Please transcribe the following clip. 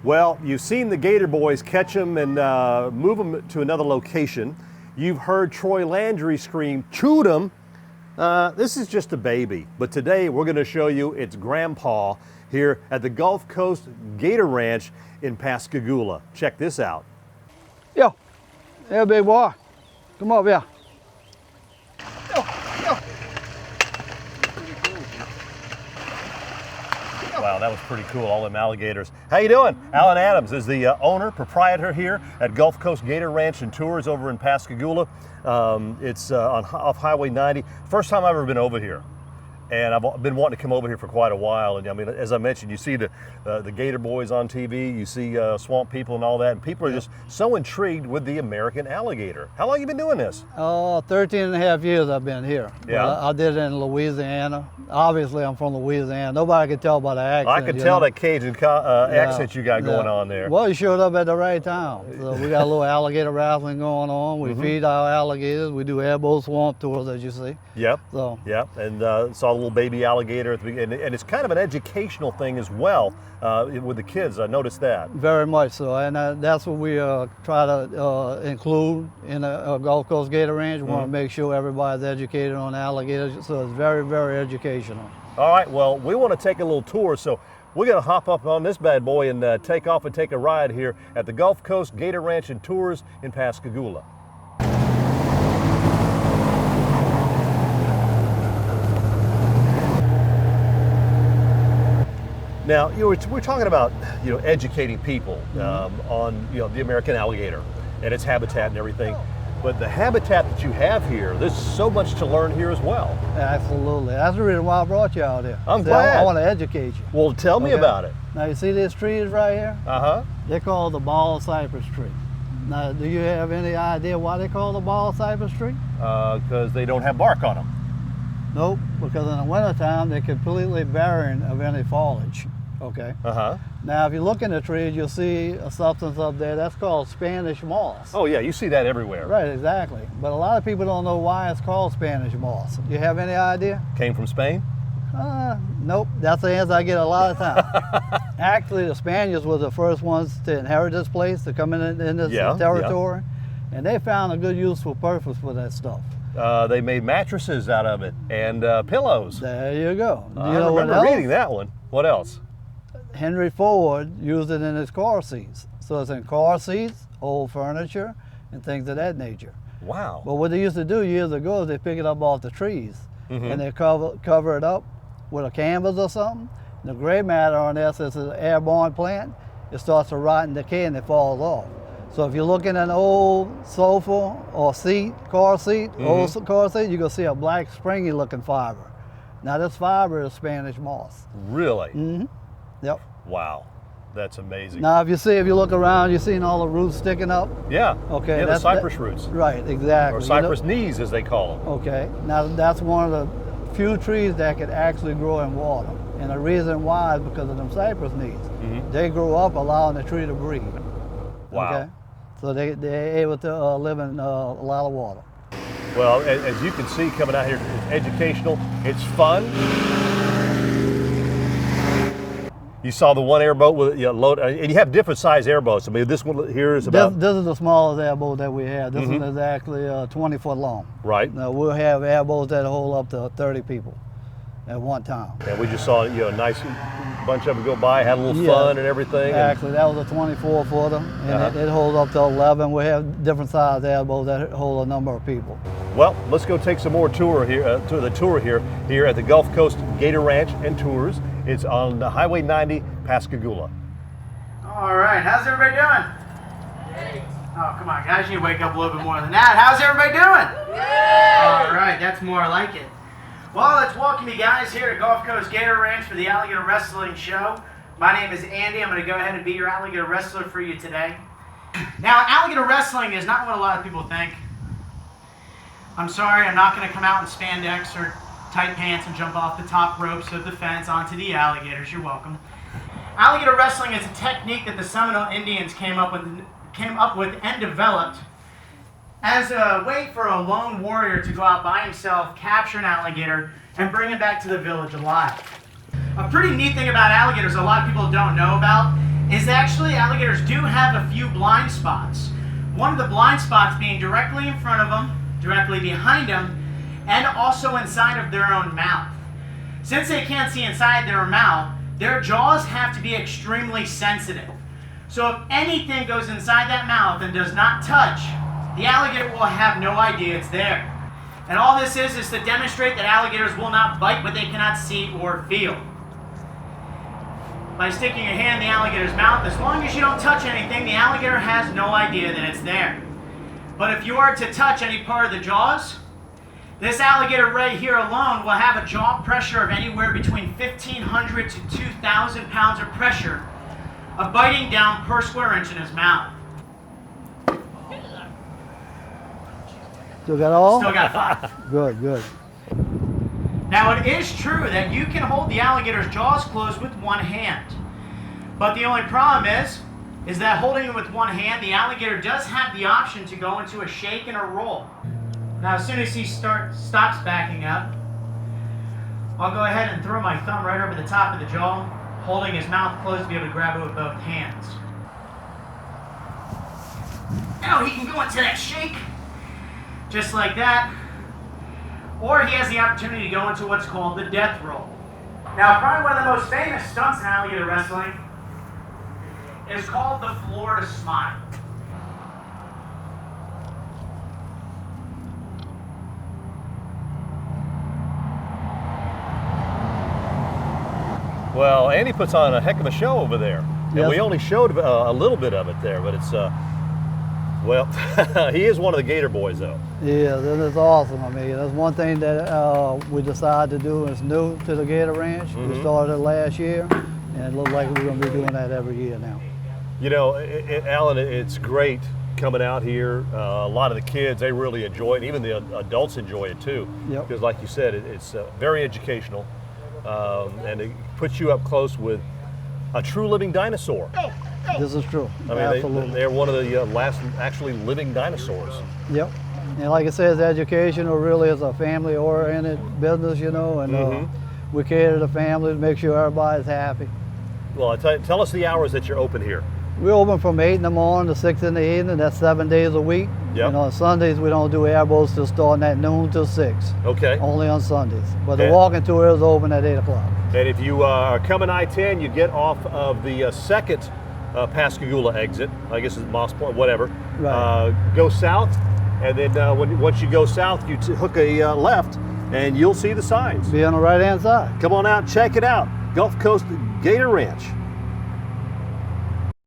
Well, you've seen the Gator boys catch them and move them to another location. You've heard Troy Landry scream, "Chewed him." This is just a baby, but today we're going to show you its grandpa here at the Gulf Coast Gator Ranch in Pascagoula. Check this out. Yo, yeah, big boy. Come up here. Yo, yo. Wow, that was pretty cool, all them alligators. How you doing? Alan Adams is the owner, proprietor here at Gulf Coast Gator Ranch and Tours over in Pascagoula. It's off Highway 90. First time I've ever been over here. And I've been wanting to come over here for quite a while. And I mean, as I mentioned, you see the Gator boys on TV, you see swamp people and all that, and people are just so intrigued with the American alligator. How long have you been doing this? 13 and a half years I've been here. Yeah. I did it in Louisiana. Obviously, I'm from Louisiana. Nobody could tell by the accent. I could tell that Cajun accent you got going on there. Well, you showed up at the right time. So we got a little alligator wrestling going on. We feed our alligators. We do airboat swamp tours, as you see. Yep. So. Yep. And saw a little baby alligator at the beginning. And it's kind of an educational thing as well with the kids. I noticed that. Very much so. And that's what we try to include in a Gulf Coast Gator Ranch. We want to make sure everybody's educated on alligators. So it's very, very educational. All right. Well, we want to take a little tour. So we're going to hop up on this bad boy and take off and take a ride here at the Gulf Coast Gator Ranch and Tours in Pascagoula. Now, we're talking about educating people on the American alligator and its habitat and everything. But the habitat that you have here, there's so much to learn here as well. Absolutely. That's the reason why I brought you out here. I'm glad. I want to educate you. Well, tell me about it. Now, you see these trees right here? Uh-huh. They're called the bald cypress tree. Now, do you have any idea why they call the bald cypress tree? Because they don't have bark on them. Nope, because in the wintertime, they're completely barren of any foliage. Okay. Uh-huh. Now, if you look in the trees, you'll see a substance up there that's called Spanish moss. Oh yeah, you see that everywhere. Right, exactly. But a lot of people don't know why it's called Spanish moss. You have any idea? Came from Spain? Nope. That's the answer I get a lot of time. Actually, the Spaniards were the first ones to inherit this place, to come in this territory, and they found a good useful purpose for that stuff. They made mattresses out of it and pillows. There you go. I remember reading that one. What else? Henry Ford used it in his car seats. So it's in car seats, old furniture, and things of that nature. Wow. But what they used to do years ago is they pick it up off the trees and they cover it up with a canvas or something. And the gray matter on there, since it's an airborne plant, it starts to rot and decay and it falls off. So if you look in an old sofa or seat, car seat, old car seat, you're gonna see a black springy looking fiber. Now this fiber is Spanish moss. Really? Mm-hmm. Yep. Wow, that's amazing. Now if you look around, you're seeing all the roots sticking up. Yeah. Okay. Yeah, the cypress roots. Right, exactly. Or cypress knees, as they call them. Okay. Now that's one of the few trees that could actually grow in water. And the reason why is because of them cypress knees. They grow up allowing the tree to breathe. Wow. Okay. So they're able to live in a lot of water. Well, as you can see coming out here, it's educational, it's fun. You saw the one airboat with load, and you have different size airboats. I mean, this one here is about... This is the smallest airboat that we have. This one is actually 20 foot long. Right. Now we'll have airboats that hold up to 30 people at one time. And we just saw a nice bunch of them go by, had a little fun and everything. Actually, that was a 24 footer, and it holds up to 11. We have different size airboats that hold a number of people. Well, let's go take some more tour here at the Gulf Coast Gator Ranch and Tours. It's on Highway 90, Pascagoula. All right, how's everybody doing? Great. Oh, come on, guys, you wake up a little bit more than that. How's everybody doing? Great. All right, that's more like it. Well, let's welcome you guys here at Gulf Coast Gator Ranch for the Alligator Wrestling Show. My name is Andy. I'm going to go ahead and be your alligator wrestler for you today. Now, alligator wrestling is not what a lot of people think. I'm sorry, I'm not going to come out in spandex or tight pants and jump off the top ropes of the fence onto the alligators. You're welcome. Alligator wrestling is a technique that the Seminole Indians came up with and developed as a way for a lone warrior to go out by himself, capture an alligator, and bring it back to the village alive. A pretty neat thing about alligators a lot of people don't know about is actually alligators do have a few blind spots. One of the blind spots being directly in front of them, directly behind them, and also inside of their own mouth. Since they can't see inside their mouth, their jaws have to be extremely sensitive. So if anything goes inside that mouth and does not touch, the alligator will have no idea it's there. And all this is to demonstrate that alligators will not bite what they cannot see or feel. By sticking your hand in the alligator's mouth, as long as you don't touch anything, the alligator has no idea that it's there. But if you are to touch any part of the jaws, this alligator right here alone will have a jaw pressure of anywhere between 1,500 to 2,000 pounds of pressure of biting down per square inch in his mouth. Still got all? Still got 5. Good, good. Now it is true that you can hold the alligator's jaws closed with one hand. But the only problem is that holding it with one hand, the alligator does have the option to go into a shake and a roll. Now as soon as he stops backing up, I'll go ahead and throw my thumb right over the top of the jaw, holding his mouth closed to be able to grab it with both hands. Now he can go into that shake, just like that. Or he has the opportunity to go into what's called the death roll. Now, probably one of the most famous stunts in alligator wrestling is called the Florida Smile. Well, Andy puts on a heck of a show over there. And Yes. we only showed a little bit of it there, but it's, well, he is one of the Gator boys, though. Yeah, that is awesome. I mean, that's one thing that we decided to do. It's new to the Gator Ranch. We started it last year, and it looks like we're going to be doing that every year now. You know, Alan, it's great coming out here. A lot of the kids, they really enjoy it. Even the adults enjoy it, too. Yep. Because like you said, it's very educational, and it puts you up close with a true living dinosaur. This is true. I mean, Absolutely. they're one of the last actually living dinosaurs. Yep. And like it says, educational really is a family-oriented business, you know, and we cater to the families, make sure everybody's happy. Well, tell us the hours that you're open here. We open from 8 in the morning to 6 in the evening. That's 7 days a week. Yep. And on Sundays, we don't do airboats till starting at noon till 6. Okay. Only on Sundays. But the And- walking tour is open at 8 o'clock. And if you are coming I-10, you get off of the second Pascagoula exit. I guess it's Moss Point, whatever. Right. Go south, and then once you go south, you hook a left, and you'll see the signs. Be on the right-hand side. Come on out, check it out. Gulf Coast Gator Ranch.